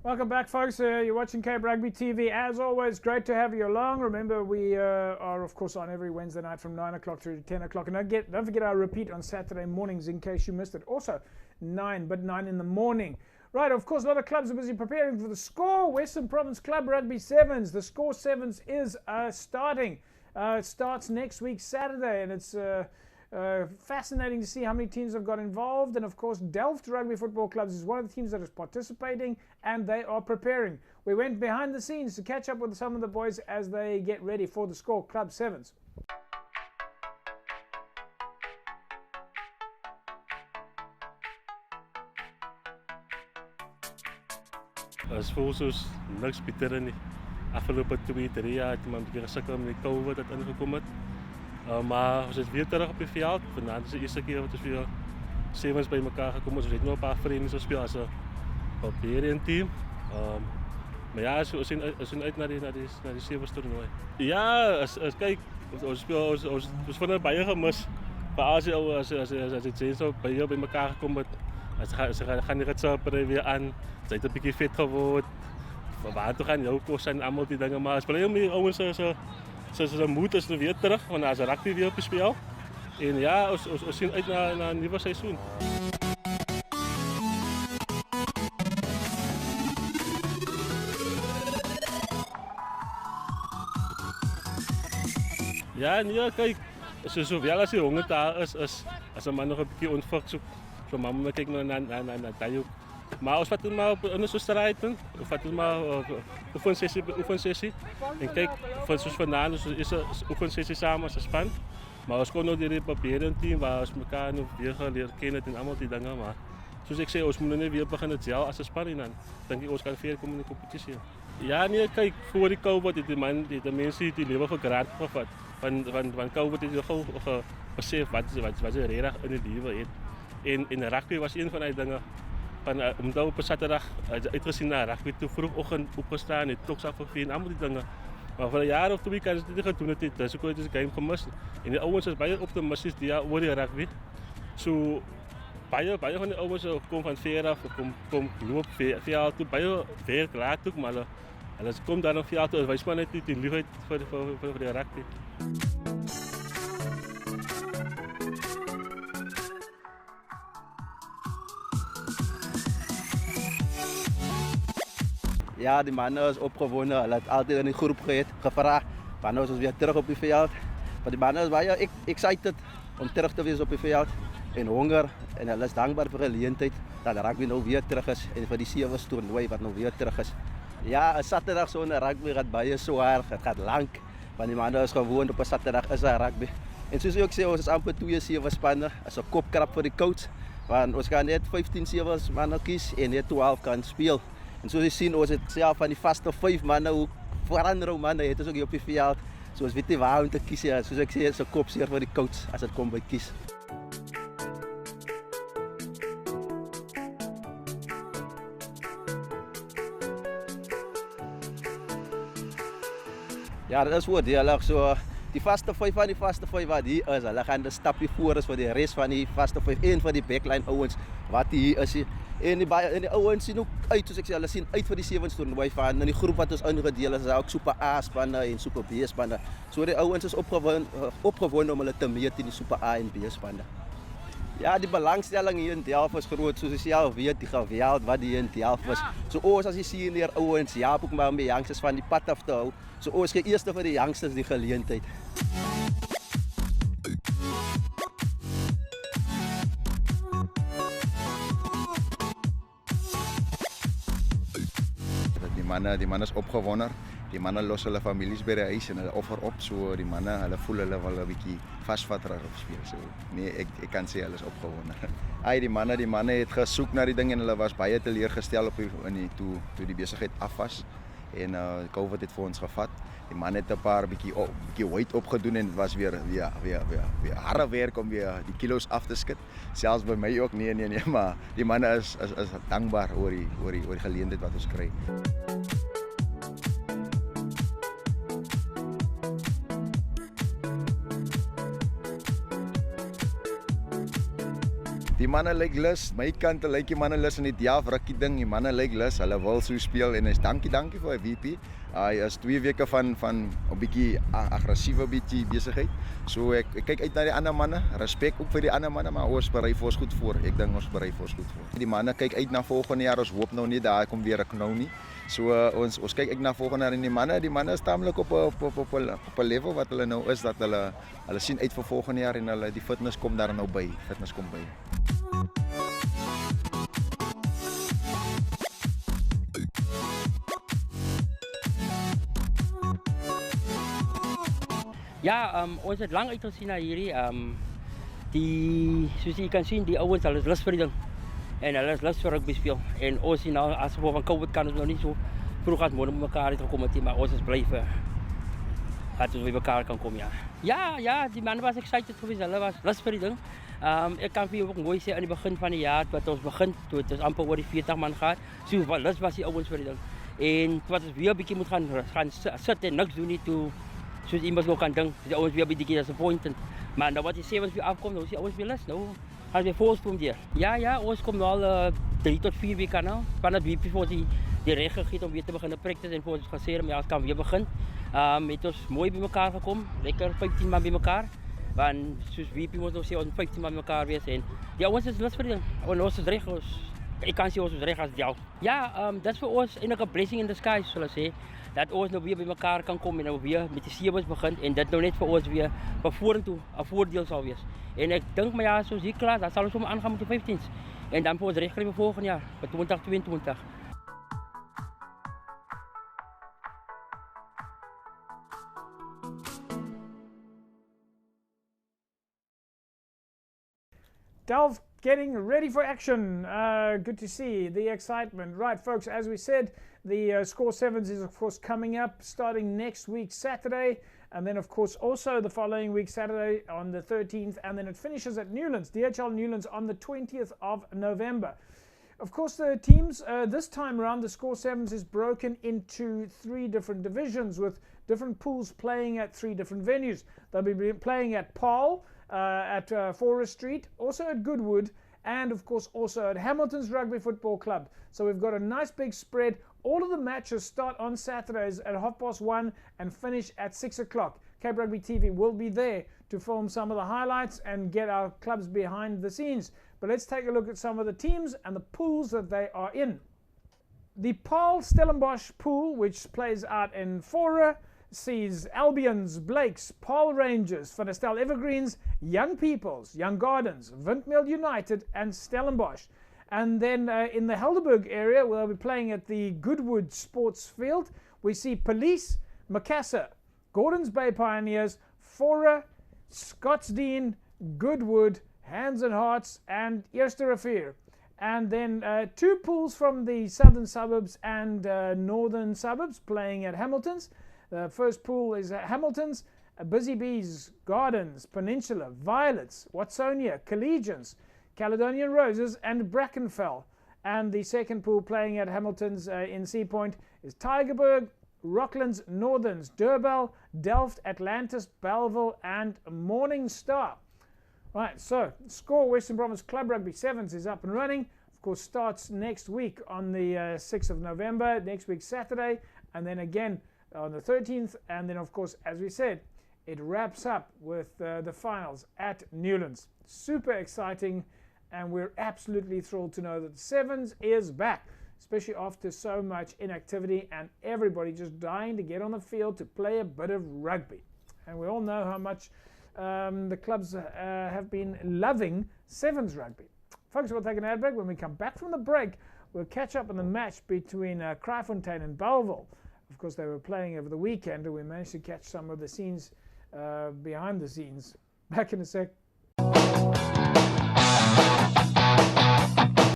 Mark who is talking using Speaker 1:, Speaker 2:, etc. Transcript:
Speaker 1: Welcome back, folks. You're watching Cape Rugby TV. As always, great to have you along. Remember, we are, of course, on every Wednesday night from 9 o'clock through to 10 o'clock. And don't forget our repeat on Saturday mornings in case you missed it. Also, 9 in the morning. Right, of course, a lot of clubs are busy preparing for the score. Western Province Club Rugby Sevens. The score Sevens is starting. It starts next week, Saturday, and it's fascinating to see how many teams have got involved. And of course, Delft Rugby Football Clubs is one of the teams that is participating, and they are preparing. We went behind the scenes to catch up with some of the boys as they get ready for the score Club Sevens.
Speaker 2: Het voelt soos niks beter nie. Afgelopen 2-3 jaar het maar 'n bietjie gesukkel met die COVID wat ingekom het. Maar ons is weer terug op die veld. Vanaand is die eerste keer wat ons weer sevens by mekaar gekom het. Ons het nog 'n paar vriende gespeel as 'n Barbarian team. Maar ja, ons sien uit na die sevens toernooi. Ja, kyk, ons speel ons van baie gemis. Veral as dit sê so baie by mekaar gekom het. Ze gaan die ritsapperen weer aan. Ze zijn een beetje fit geworden. Waar toe gaan jou kos en allemaal die dingen. Maar het spelen meer jongens ze moed is weer terug. Want als rugby weer op het spel. En ja, we zien uit naar een nieuw seizoen. Ja, nee, kijk. Zowel als die honger daar is, als een man nog een beetje ontfokt zoekt. Zo maar moet kijken naar dat. Maar als we het maar op een strijd doen, of het maar oefensessie. En kijk, zoals vandaag is een oefensessie samen als een span. Maar we kunnen ook die papieren team waar we elkaar nog weer geleerd kennen en allemaal die dingen. Maar zoals ik zei, we moeten nu weer beginnen zelf als een span in. Dan denk ik, we gaan verder komen in de competitie. Ja, nee, kijk, voor die COVID, de mensen die leven gegraad gevat. Van COVID is gewoon besef wat ze reden in het leven. In rugby was een van die dingen. Omdat we op zaterdag uitgezien naar rugby toe vroegochtend opgestaan en toch zag en allemaal die dingen. Maar voor een jaar of 2 kan ze dit gaan doen. Dus ik heb het game gemist. En de ouders zijn bijna optimistisch over die rugby. Zo bijna van de ouders komen van ver af, komen lopen via toe, bijna ver klaar toe, maar ze komen daar nog via toe. Wij zijn net die liefheid voor de rugby.
Speaker 3: Ja, die mannen is opgewonden. Hij heeft altijd in de groep gevraagd. Mannen is weer terug op het veld. Maar die mannen is bijna excited om terug te wezen op het veld. En honger. En hij is dankbaar voor de gelegenheid dat de rugby nou weer terug is. En voor die sevens toernooi wat nou weer terug is. Ja, een zaterdag zo'n rugby gaat bijna zwaar. Het gaat lang. Want die mannen is gewoon op een zaterdag is een rugby. En zoals ik zei, ons is amper 2 sevens spannen. Dat is een kopkrap voor de coach. Want ons gaan net 15 sevens mannen kiezen en net 12 kan spelen. En zoals je ziet, ons het zelf van die vaste 5 mannen, hoe veranderen mannen, het is ook hier op je veld. Zoals weet je waar om te kiezen, zoals ik zei, het is een kopseer voor de coach als het komt bij kiezen. Ja, dat is voordelig. So, die vaste 5 van die vaste 5 wat hier is, hulle gaan een stapje voor is voor de rest van die vaste 5. Een van die backline ouens wat hier is. En die ouens zien ook uit, soos ek sê, hulle sien uit vir die sevens toernooi van. En die groep wat ons ingedeel is ook Super A spanne en Super B spanne. So die ouens is opgewonde om hulle te meet in die Super A en B spanne. Ja, die belangstelling hier in Delft is groot, soos jy al weet, die geweld wat hier in Delft is. So ons as die senior ouens, ja, ook maar om die youngsters van die pad af te hou. So ons gee eers vir die youngsters die geleentheid.
Speaker 4: Die mannen is opgewonden. Die mannen los hulle families bij de huis en hulle offer op. So die mannen hulle voel hulle wel een beetje vastvatterig op speel. So, nee, ik kan sê hulle is opgewonden. Die mannen het gesoek naar die dingen en hulle was baie teleurgestel toe die besigheid af was. En COVID het voor ons gevat. Die mannen het een paar beetje weight opgedoen en het was weer harde werk om weer die kilo's af te skit. Zelfs bij mij ook, nee, maar die mannen is dankbaar oor die geleentheid wat ons kry. die manne lyk lus. My kant lyk die manne lus in die Delft rugby ding. Die manne lyk lus. Hulle wil so speel en is dankie vir VP. Hy is 2 weke van 'n bietjie aggressiewe bietjie besigheid. So ek kyk uit na die ander manne. Respek ook vir die ander manne, maar ons berei vir ons goed voor. Ek dink ons berei vir ons goed voor. Die manne kyk uit na volgende jaar. Ons hoop nou nie daar kom weer 'n knou nie. So ons kyk uit na volgende jaar en die manne is taamlik op 'n level wat hulle nou is, dat hulle sien uit vir volgende jaar en hulle die fitness kom daar nou by. Fitness kom by.
Speaker 5: Ja, ons het lang uitgesien na hierdie soos jy kan sien, die ouens, hulle is lus vir die ding. En hulle is lus vir rugby speel. En ons sien nou as gevolg van COVID kan ons nog nie so vroeg as môre met mekaar het gekom het, maar ons is bly vir dat ons by mekaar kan kom, ja. Ja, die manne was excited geweest, hulle was lus vir die ding. Ek kan vir jou ook mooi sê aan die begin van die jaar wat ons begin, toe het ons amper oor die 40 man gehad, so lus was die ouens vir die ding. En wat ons weer 'n bietjie moet gaan sit en niks doen nie toe soos iemand nog kan dink, die ouens weer 'n bietjie disappointed. Maar nou wat die 7's weer afkom, nou is die ouens weer lus, nou gaan weer voorspoel weer. Ja, ons kom nou al 3 tot 4 weke nou. Vanaf wie voor die reg gegee om weer te begin practice en voor ons gesê ja, ons kan weer begin. Het ons mooi by mekaar gekom, lekker 15 man by mekaar. Want soos wie moet ons sê ons 15 man by mekaar wees en die ouens is lus vir die ding. Ons is reg, ek kan sê ons is reg as jou. Ja, dit is vir ons eintlik 'n blessing in disguise, sal ek sê. Dat ons nou weer by mekaar kan kom en nou weer met die 7's begin en dit nou net vir ons weer vir vorentoe 'n voordeel sal wees. En ek dink maar ja, soos hier klaar, dan sal ons sommer aangaan met die 15's en dan vir ons reg kry vir volgende jaar, vir 2022.
Speaker 1: Delft getting ready for action. Good to see the excitement. Right, folks, as we said, the Score 7s is, of course, coming up starting next week, Saturday. And then, of course, also the following week, Saturday on the 13th. And then it finishes at Newlands, DHL Newlands, on the 20th of November. Of course, the teams, this time around, the Score 7s is broken into 3 different divisions with different pools playing at 3 different venues. They'll be playing at Paarl, at Forest Street, also at Goodwood, and of course also at Hamilton's Rugby Football Club. So we've got a nice big spread. All of the matches start on Saturdays at 1:30 and finish at 6 o'clock. Cape Rugby TV will be there to film some of the highlights and get our clubs behind the scenes. But let's take a look at some of the teams and the pools that they are in. The Paarl Stellenbosch pool, which plays out in Fora, sees Albions, Blakes, Paarl Rangers, Van der Stel Evergreens, Young Peoples, Young Gardens, Windmill United and Stellenbosch. And then in the Helderberg area, we'll be playing at the Goodwood Sports Field. We see Police, Macassar, Gordons Bay Pioneers, Fora, Scottsdene, Goodwood, Hands and Hearts and Eerste Rivier. And then 2 pools from the southern suburbs and northern suburbs playing at Hamilton's. The first pool is at Hamilton's, Busy Bees, Gardens, Peninsula, Violets, Watsonia, Collegians, Caledonian Roses and Brackenfell. And the second pool playing at Hamilton's in Sea Point is Tygerberg, Rocklands, Northerns, Durbell, Delft, Atlantis, Belleville and Morning Star. Right, so Score Western Province Club Rugby 7s is up and running. Of course, starts next week on the 6th of November, next week Saturday, and then again on the 13th, and then of course, as we said, it wraps up with the finals at Newlands. Super exciting, and we're absolutely thrilled to know that the 7s is back, especially after so much inactivity and everybody just dying to get on the field to play a bit of rugby. And we all know how much the clubs have been loving 7s rugby. Folks, we'll take an ad break. When we come back from the break, we'll catch up on the match between Kraaifontein and Belleville. Of course, they were playing over the weekend, and we managed to catch some of the scenes behind the scenes. Back in a sec.